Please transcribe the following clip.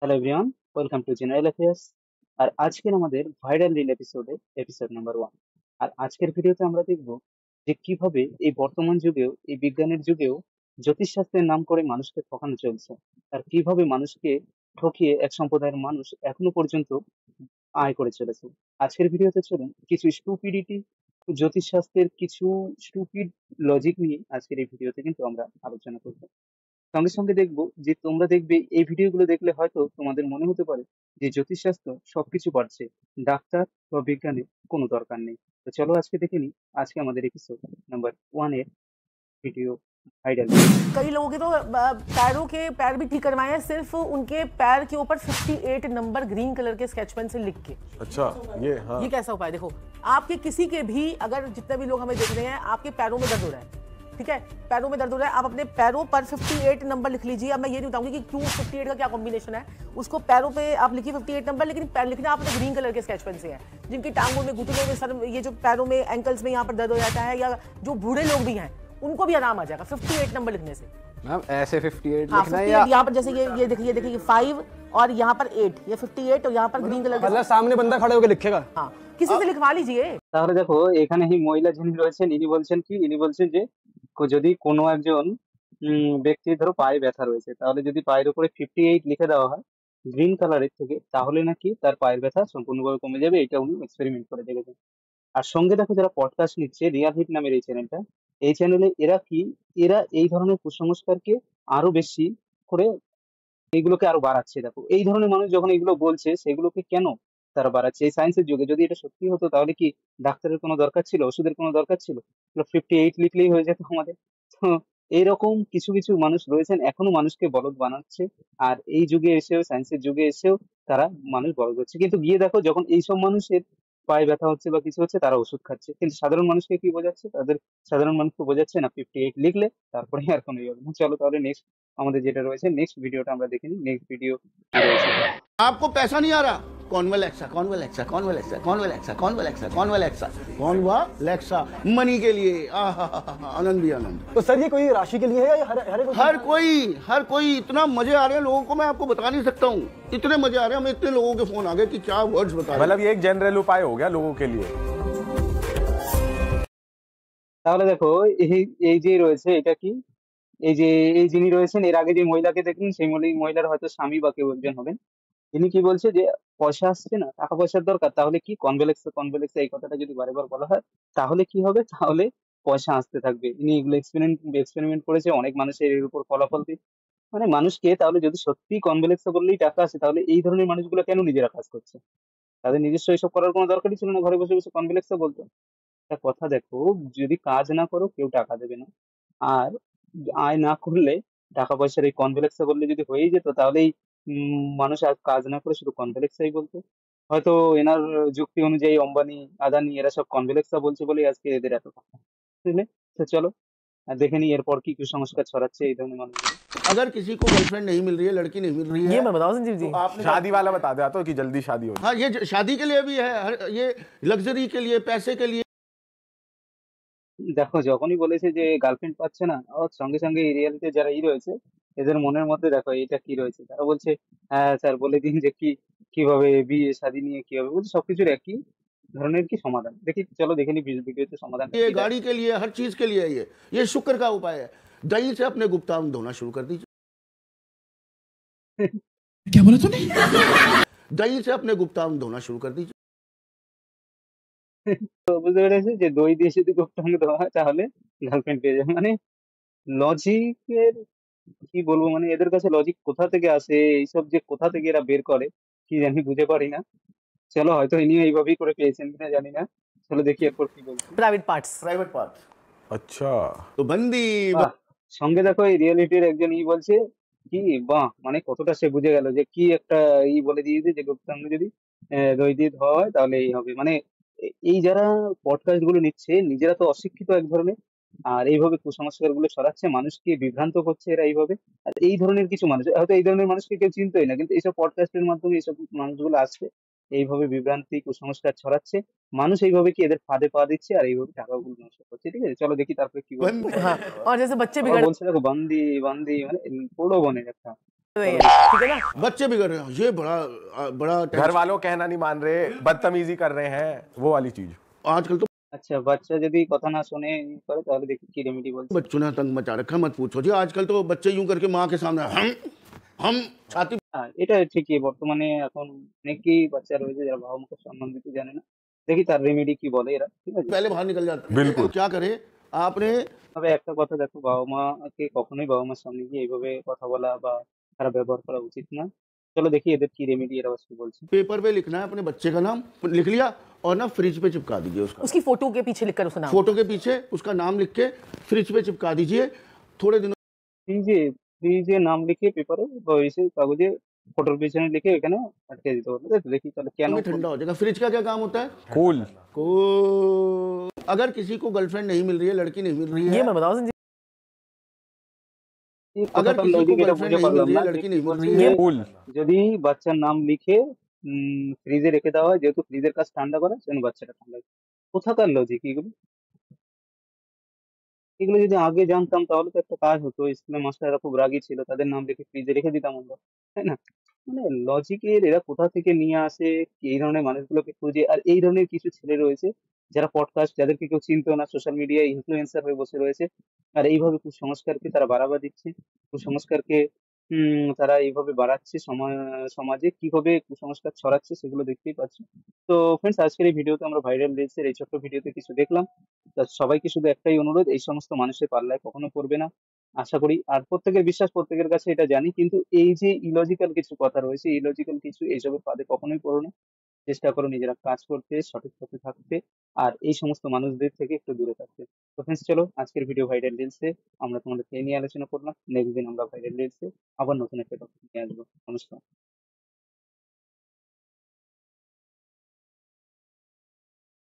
Hello everyone, welcome to general affairs. আর আজকের আমাদের ভাইরাল রিল এপিসোড নাম্বার 1। আর আজকের ভিডিওতে আমরা দেখব যে কিভাবে এই বর্তমান যুগেও, এই বিজ্ঞানের যুগেও জ্যোতিষশাস্ত্রের নাম করে মানুষকে ঠকানো চলছে। আর কিভাবে মানুষকে ঠকিয়ে এক সম্প্রদায়ের মানুষ এখনো পর্যন্ত আয় করে চলেছে। আজকের ভিডিওতে চলুন কিছু স্টুপিডিটি, জ্যোতিষশাস্ত্রের কিছু স্টুপিড লজিক নিয়ে আজকের এই ভিডিওতে কিন্তু আমরা আলোচনা করব। সঙ্গে সঙ্গে দেখবো যে তোমরা দেখবে এই ভিডিওগুলো দেখলে হয়তো তোমাদের মনে হতে পারে যে জ্যোতিষশাস্ত্র সবকিছু পারছে, ডাক্তার বা বিজ্ঞানের কোনো দরকার নেই। তো চলো আজকে দেখে নিই আজকে আমাদের এপিসোড নাম্বার 1 এর ভিডিও ভাইরাল। कई लोगों के तो पैरों के पैर भी ठीक करवाए हैं सिर्फ उनके पैर के ऊपर 58 नंबर ग्रीन कलर के स्केच पेन से लिख के। अच्छा, ये हाँ। ये कैसा उपाय? देखो, आपके किसी के भी, अगर जितने भी लोग हमें देख रहे हैं, आपके पैरों में दर्द हो रहा है, ठीक है, पैरों में दर्द हो रहा है, आप अपने पैरों पर 58 नंबर लिख लीजिए। अब मैं ये नहीं बताऊंगी कि क्यों 58 का क्या कॉम्बिनेशन है, उसको पैरों पे आप लिखिए 58 नंबर, लेकिन पैर लिखना आपने ग्रीन कलर के स्केच पेन से है। जिनकी टांगों में, घुटनों में, सर, ये जो पैरों में, एंकल्स में यहाँ पर दर्द हो जाता है, या जो बूढ़े लोग भी हैं, उनको भी आराम आ जाएगा 58 नंबर लिखने से। मैम ऐसे 58 हाँ, लिखना है 58 या यहाँ पर, जैसे ये देखिए 5 और यहाँ पर 8, ये 58 और यहाँ पर ग्रीन कलर मतलब सामने बंदा खड़े होकर लिखेगा? हाँ, किसी से लिखवा लीजिए। তাহলে দেখো এখানে এই মহিলা যিনি রয়েছেন ইনি বলছেন কি, ইনি বলছেন যে যদি কোনো একজন ব্যক্তির ধরো পায়ে ব্যথা রয়েছে, তাহলে যদি পায়ের উপরে 58 লিখে দেওয়া হয় গ্রিন কালারের থেকে, তাহলে নাকি তার পায়ের ব্যথা সম্পূর্ণভাবে কমে যাবে। এটা উনি এক্সপেরিমেন্ট করে দেখেছেন। আর সঙ্গে দেখো যারা পডকাস্ট নিচ্ছে, রিয়াল হিট নামের এই চ্যানেলটা, এই চ্যানেলে এরা এই ধরনের কুসংস্কারকে আরো বেশি করে এইগুলোকে আরো বাড়াচ্ছে। দেখো এই ধরনের মানুষ যখন এগুলো বলছে, সেগুলোকে কেন তারা বাড়াচ্ছে? এই সায়েন্সের যুগে যদি এটা সত্যি হতো, তাহলে কি ডাক্তারের কোনো দরকার ছিল, ওষুধের কোনো দরকার ছিল? 58 লিখলেই হয়ে যেত আমাদের। তো এইরকম কিছু কিছু মানুষ রয়েছেন এখনো মানুষকে বলদ বানাচ্ছে। আর এই যুগে এসেও, সায়েন্সের যুগে এসেও তারা মানুষ বলদ হচ্ছে। কিন্তু গিয়ে দেখো যখন এইসব মানুষের পায়ে ব্যথা হচ্ছে বা কিছু হচ্ছে, তারা ওষুধ খাচ্ছে। কিন্তু সাধারণ মানুষকে কি বোঝাচ্ছে? সাধারণ মানুষকে বোঝাচ্ছে না 58 লিখলে তারপরে আর কোনো ইয়ে হবে না। চলো তাহলে নেক্সট আমাদের যেটা রয়েছে, নেক্সট ভিডিওটা আমরা দেখে নিই। নেক্সট ভিডিও কি রয়েছে। आपको पैसा नहीं आ रहा? कॉन्वेलेक्सा कॉन्वेलेक्सा कॉन्वेलेक्सा कॉन्वेलेक्सा कॉन्वेलेक्सा कॉन्वेलेक्सा कॉन्वालेक्सा मनी के लिए आनंद भी आनंद। तो सर ये कोई राशि के लिए है या हर कोई इतना मजे आ रहे हैं लोगों को, मैं आपको बता नहीं सकता हूँ। इतने मजे आ रहे हैं, हमें इतने लोगों के फोन आ गए कि क्या वर्ड्स बता रहे हैं। मतलब ये एक जनरल उपाय हो गया लोगों के लिए? তাহলে দেখো এই এই যে রয়েছে এটা কি, এই যে এই যিনি রয়েছেন, এর আগে যে মহিলাকে দেখলেন, সেই মহিলার হয়তো স্বামী বা কেউ একজন হবেন। ইনি কি বলছে যে পয়সা আসছে না, টাকা পয়সার দরকার, তাহলে কি কনভেলেক্স এই কথাটা যদি বারেবার বলা হয়, তাহলে কি হবে? তাহলে পয়সা আসতে থাকবে। ইনি এগুলো এক্সপেরিমেন্ট করেছে, অনেক মানুষের এর উপর ফলাফল দিয়ে, মানে মানুষকে, তাহলে যদি সত্যি কনভেলেক্স বললেই টাকা আসে, তাহলে এই ধরনের মানুষগুলো কেন নিজেরা কাজ করছে? তাদের নিজস্ব এসব করার কোনো দরকারই ছিল না, ঘরে বসে বসে কনভেলেক্স বলতো। একটা কথা দেখো, যদি কাজ না করো কেউ টাকা দেবে না। আর আয় না করলে টাকা পয়সার এই কনভেলেক্সা বললে যদি হয়েই যেত, তাহলে এই মানুষ আর কাজ না করে শুধু কনভেলেক্সাই বলতো। হয়তো এনার যুক্তি অনুযায়ী অম্বানি, আদানি এরা সব কনভেলেক্সা বলছে বলেই আজকে এদের এত টাকা। বুঝলে? তো চলো দেখে নিই এরপর কি কুসংস্কার ছড়াচ্ছে এই ধরনের মানুষগুলো। अगर किसी को गर्लफ्रेंड नहीं मिल रही है, लड़की नहीं मिल रही है, ये मैं बताऊं संजीव जी, तो आपने शादी वाला बता दे तो कि जल्दी शादी हो जाए। हाँ, ये शादी के लिए भी है, ये लग्जरी के लिए, पैसे के लिए। দেখো যখনই বলেছে যে গার্লফ্রেন্ড পাচ্ছে না, ওর সঙ্গে সঙ্গে এই রিয়েলিটি যারা রয়েছে, এদের মনের মধ্যে দেখো এটা কি রয়েছে। তারা বলছে হ্যাঁ স্যার বলে দিন যে কিভাবে বিয়ে শাদী নিয়ে কি হবে। বলছে সবকিছুর একই ধরনের কি সমাধান। দেখি চলো দেখে নি ভিডিওতে সমাধানটা ये কি দেয়। गाड़ी के लिए, हर चीज के लिए ये शुक्र का उपाय है। दही से अपने गुप्तांग धोना शुरू कर दीजिए। क्या बोला तूने? दही से अपने गुप्तांग धोना शुरू कर दीजिए। তো বুঝতে পেরেছি যে দই দিয়ে যদি গুপ্তাঙ্গ দেওয়া হয় তাহলে গার্লফ্রেন্ড পেয়ে যাবে। মানে লজিকের কি বলবো, মানে এদের কাছে লজিক কোথা থেকে আসে, এইসব যে কোথা থেকে এরা বের করে কি জানি, বুঝে পারি না। চলো হয়তো ইনিও এইভাবেই করে পেয়েছেন কিনা জানি না। চলো দেখি এরপর কি বলছি। Private parts. प्राइवेट पार्ट अच्छा, तो बंदी বাহ! সঙ্গে দেখো এই রিয়েলিটির একজন বলছে কি, বাহ! মানে কতটা সে বুঝে গেল যে কি একটা বলে দিয়েছে যে গুপ্তাঙ্গ যদি দই দিয়ে ধোয়া হয় তাহলে এই হবে। মানে এই যারা পডকাস্ট গুলো নিচ্ছে, নিজেরা তো অশিক্ষিত এক ধরনের, আর এইভাবে কুসংস্কার গুলো ছড়াচ্ছে, মানুষকে বিভ্রান্ত করছে এরা এইভাবে। আর এই ধরনের কিছু মানুষ, হয়তো এই ধরনের মানুষকে কেউ চিনতোই না, কিন্তু এইসব পডকাস্টের মাধ্যমে এইসব মানুষগুলো আসছে, এইভাবে বিভ্রান্তি কুসংস্কার ছড়াচ্ছে। মানুষ এইভাবে কি এদের ফাঁদে পা দিচ্ছে আর এইভাবে টাকাগুলো নষ্ট করছে। ঠিক আছে, চলো দেখি তারপরে কি বলছে। बंदी हाँ, और जैसे बच्चे আবার बिगड़ বলছে দেখো বান্দি বান্দি, মানে পুরো বনের একটা हुए हैं, ठीक है ना। बच्चे बिगड़ रहे हैं, ये बड़ा बड़ा घर वालों कहना नहीं मान रहे, बदतमीजी कर रहे हैं, वो वाली चीज। आजकल तो আচ্ছা বাচ্চা যদি কথা না শোনে করে তাহলে দেখি কি রেমেডি বলছে। बच्चों ने तंग मचा रखा है, मत पूछो जी। आजकल तो बच्चे यूं करके माँ के सामने हम छाती হ্যাঁ, এটা ঠিকই বর্তমানে এখন অনেকেই বাচ্চা রয়েছে যারা বাবা মাকে সম্মান দিতে জানে না। দেখি তার রেমেডি কি বলে এরা, ঠিক আছে? पहले बाहर निकल जाते हैं। बिल्कुल। तो क्या करे आपने তবে একটা কথা দেখো, বাবা মাকে কখনোই বাবা মার সামনে গিয়ে এইভাবে কথা বলা বা খারাপ ব্যবহার করা উচিত না। চলো দেখি এদের কি রেমেডি এরা আজকে বলছে। पेपर पे लिखना है अपने बच्चे का नाम, लिख लिया और ना फ्रिज पे चिपका दीजिए उसका, उसकी फोटो के पीछे लिखकर उसका नाम। फोटो के पीछे उसका नाम लिख के फ्रिज पे चिपका दीजिए। थोड़े दिनों ফ্রিজে ফ্রিজে নাম লিখে পেপারে বা ইসে কাগজে ফটোর পেছনে লিখে এখানে আটকে দিতে হবে, তাই তো? দেখি তাহলে কেন में ठंडा हो जाएगा। फ्रिज का क्या काम होता है? कूल। को अगर किसी को गर्लफ्रेंड नहीं मिल रही है, लड़की नहीं मिल रही ये है, मैं बताऊं संजीव, এই अगर কথাটার किसी को লজিক এটা गर्लफ्रेंड বুঝে नहीं मिल পারলাম रही না है, যে लड़की কি नहीं मिल বলছে रही যে है, कूल। যদি বাচ্চার নাম লিখে ফ্রিজে রেখে দেওয়া হয়, যেহেতু ফ্রিজের কাজ ঠান্ডা করা সেজন্য বাচ্চাটা ঠান্ডা হবে। কোথাকার লজিক এগুলো? এগুলো যদি আগে জানতাম তাহলে তো একটা কাজ হতো, স্কুলের মাস্টাররা খুব রাগী ছিল, তাদের নাম লিখে ফ্রিজে রেখে দিতাম আমরা, তাই না? মানে লজিকের এরা কোথা থেকে নিয়ে আসে, এই ধরনের মানুষগুলোকে খুঁজে। আর এই ধরনের কিছু ছেলে রয়েছে যারা পডকাস্ট, যাদেরকে কেউ চিনতো না, সোশ্যাল মিডিয়ায় ইনফ্লুয়েন্সার হয়ে বসে রয়েছে, আর এইভাবে কুসংস্কারকে তারা বাড়াবা দিচ্ছে। কুসংস্কারকে তারা এইভাবে বাড়াচ্ছে, সমাজে কিভাবে কুসংস্কার ছড়াচ্ছে সেগুলো দেখতেই পাচ্ছি। তো ফ্রেন্ডস, আজকের এই ভিডিওতে আমরা ভাইরাল রিলসের এই ছোট্ট ভিডিওতে কিছু দেখলাম। তা সবাইকে শুধু একটাই অনুরোধ, এই সমস্ত মানুষের পাল্লায় কখনো পড়বে না, আশা করি। আর প্রত্যেকের বিশ্বাস প্রত্যেকের কাছে, এটা জানি, কিন্তু এই যে ইলজিক্যাল কিছু কথা রয়েছে, ইলজিক্যাল কিছু এইসবের ফাঁদে কখনোই পড়ো না। চেষ্টা করো নিজেরা কাজ করতে, সঠিক পথে থাকতে, আর এই সমস্ত মানুষদের থেকে একটু দূরে থাকতে। তো ফ্রেন্ডস, চলো আজকের ভিডিও ভাইরাল রিলসে আমরা তোমাদেরকে এই নিয়ে আলোচনা করলাম। নেক্সট দিন আমরা ভাইরাল রিলসে আবার নতুন একটা টপিক নিয়ে আসবো। নমস্কার।